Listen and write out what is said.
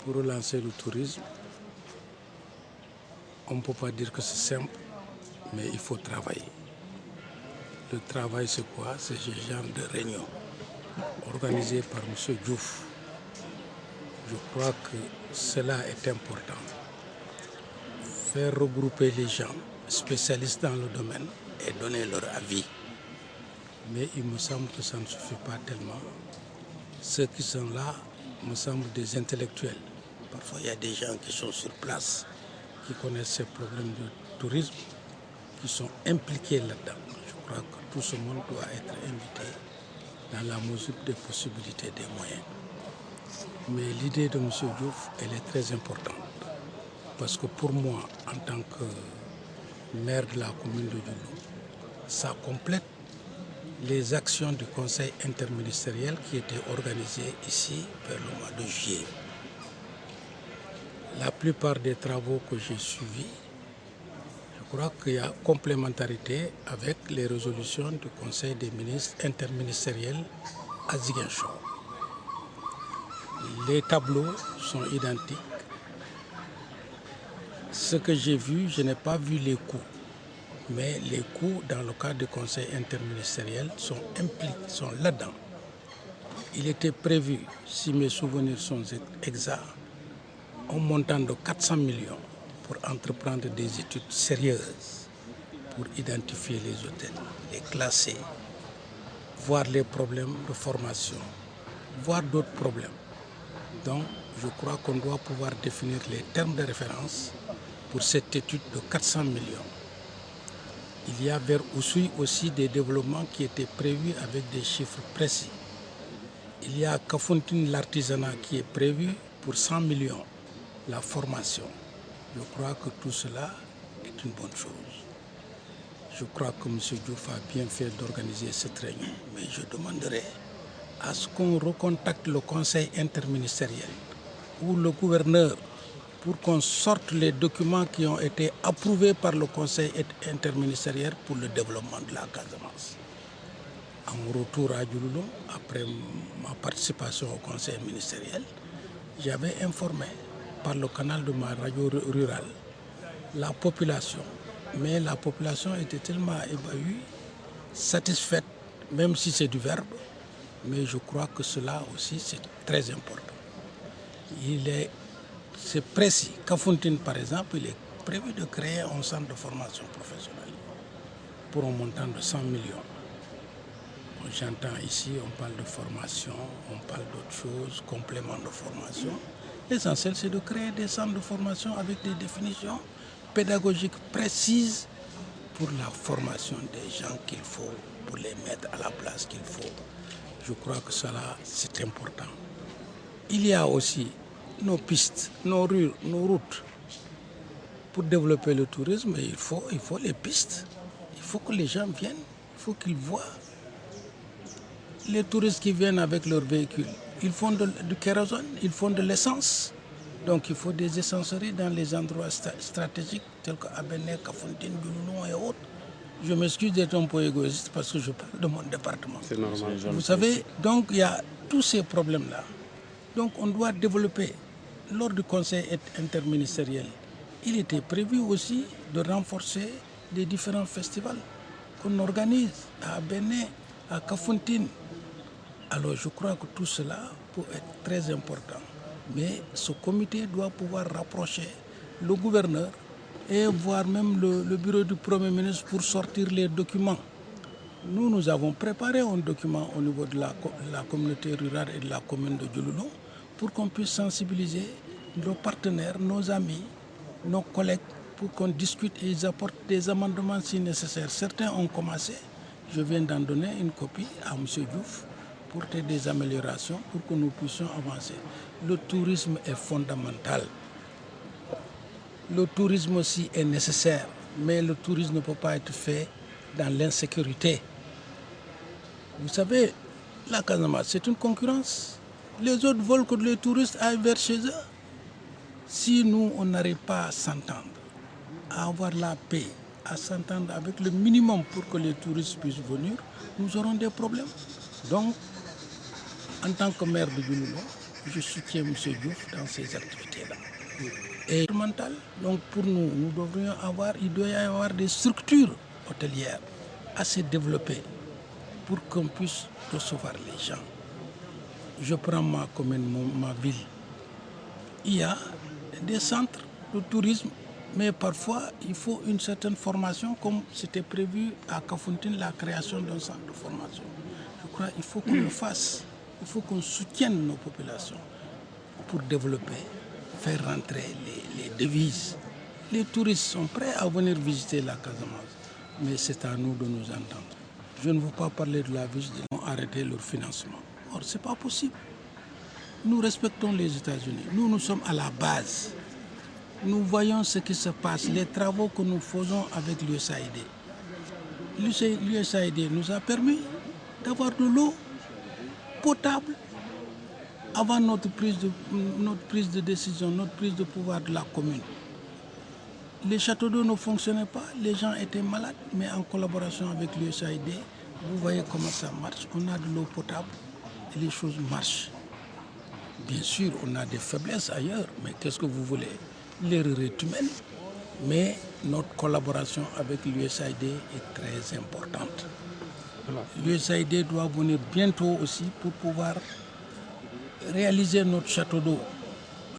Pour relancer le tourisme, on ne peut pas dire que c'est simple, mais il faut travailler. Le travail, c'est quoi? C'est ce genre de réunion organisée par M. Diouf. Je crois que cela est important. Faire regrouper les gens spécialistes dans le domaine et donner leur avis. Mais il me semble que ça ne suffit pas tellement. Ceux qui sont là me semblent des intellectuels. Parfois, il y a des gens qui sont sur place, qui connaissent ces problèmes de tourisme, qui sont impliqués là-dedans. Je crois que tout ce monde doit être invité dans la mesure des possibilités, des moyens. Mais l'idée de M. Diouf, elle est très importante. Parce que pour moi, en tant que maire de la commune de Diouloulou, ça complète les actions du conseil interministériel qui étaient organisées ici vers le mois de juillet. La plupart des travaux que j'ai suivis, je crois qu'il y a complémentarité avec les résolutions du conseil des ministres interministériel à Ziguinchor. Les tableaux sont identiques. Ce que j'ai vu, je n'ai pas vu les coûts. Mais les coûts, dans le cadre du conseil interministériel, sont là-dedans. Il était prévu, si mes souvenirs sont exacts, un montant de 400 millions pour entreprendre des études sérieuses, pour identifier les hôtels, les classer, voir les problèmes de formation, voir d'autres problèmes. Donc, je crois qu'on doit pouvoir définir les termes de référence pour cette étude de 400 millions. Il y a vers Oussouye aussi des développements qui étaient prévus avec des chiffres précis. Il y a à Kafountine l'artisanat qui est prévu pour 100 millions, la formation. Je crois que tout cela est une bonne chose. Je crois que M. Diouf a bien fait d'organiser cette réunion, mais je demanderai à ce qu'on recontacte le conseil interministériel ou le gouverneur pour qu'on sorte les documents qui ont été approuvés par le conseil interministériel pour le développement de la Casamance. À mon retour à Diouloulou, après ma participation au conseil ministériel, j'avais informé par le canal de ma radio rurale la population. Mais la population était tellement ébahie, satisfaite, même si c'est du verbe, mais je crois que cela aussi c'est très important. C'est précis. Kafountine, par exemple, il est prévu de créer un centre de formation professionnelle pour un montant de 100 millions. J'entends ici, on parle de formation, on parle d'autres choses, compléments de formation. L'essentiel, c'est de créer des centres de formation avec des définitions pédagogiques précises pour la formation des gens qu'il faut, pour les mettre à la place qu'il faut. Je crois que cela, c'est important. Il y a aussi nos pistes, nos routes. Pour développer le tourisme, il faut les pistes. Il faut que les gens viennent, il faut qu'ils voient. Les touristes qui viennent avec leurs véhicules, ils font du kérosène, ils font de l'essence. Donc il faut des essenceries dans les endroits stratégiques tels que Abéné, Kafountine, Diouloulou et autres. Je m'excuse d'être un peu égoïste parce que je parle de mon département. C'est normal. Vous savez, donc il y a tous ces problèmes-là. Donc on doit développer. Lors du conseil interministériel, il était prévu aussi de renforcer les différents festivals qu'on organise à Abéné, à Kafountine. Alors je crois que tout cela peut être très important. Mais ce comité doit pouvoir rapprocher le gouverneur et voire même le bureau du Premier ministre pour sortir les documents. Nous avons préparé un document au niveau de la communauté rurale et de la commune de Diouloulou pour qu'on puisse sensibiliser nos partenaires, nos amis, nos collègues, pour qu'on discute et ils apportent des amendements si nécessaire. Certains ont commencé, je viens d'en donner une copie à M. Diouf pour des améliorations, pour que nous puissions avancer. Le tourisme est fondamental. Le tourisme aussi est nécessaire, mais le tourisme ne peut pas être fait dans l'insécurité. Vous savez, la Casamance, c'est une concurrence. Les autres veulent que les touristes aillent vers chez eux. Si nous, on n'arrive pas à s'entendre, à avoir la paix, à s'entendre avec le minimum pour que les touristes puissent venir, nous aurons des problèmes. Donc, en tant que maire de Diouloulou, je soutiens M. Diouf dans ces activités-là. Et mental, donc pour nous, il doit y avoir des structures hôtelières assez développées pour qu'on puisse recevoir les gens. Je prends ma commune, ma ville. Il y a des centres de tourisme, mais parfois il faut une certaine formation, comme c'était prévu à Kafountine, la création d'un centre de formation. Je crois qu'il faut qu'on le fasse, il faut qu'on soutienne nos populations pour développer, faire rentrer les devises. Les touristes sont prêts à venir visiter la Casamance, mais c'est à nous de nous entendre. Je ne veux pas parler de la visite, ils vont arrêter leur financement. Or, ce n'est pas possible. Nous respectons les États-Unis. Nous sommes à la base. Nous voyons ce qui se passe, les travaux que nous faisons avec l'USAID. L'USAID nous a permis d'avoir de l'eau potable avant notre prise de décision, notre prise de pouvoir de la commune. Les châteaux d'eau ne fonctionnaient pas, les gens étaient malades, mais en collaboration avec l'USAID, vous voyez comment ça marche. On a de l'eau potable et les choses marchent. Bien sûr, on a des faiblesses ailleurs, mais qu'est-ce que vous voulez? L'erreur est humaine, mais notre collaboration avec l'USAID est très importante. L'USAID doit venir bientôt aussi pour pouvoir réaliser notre château d'eau.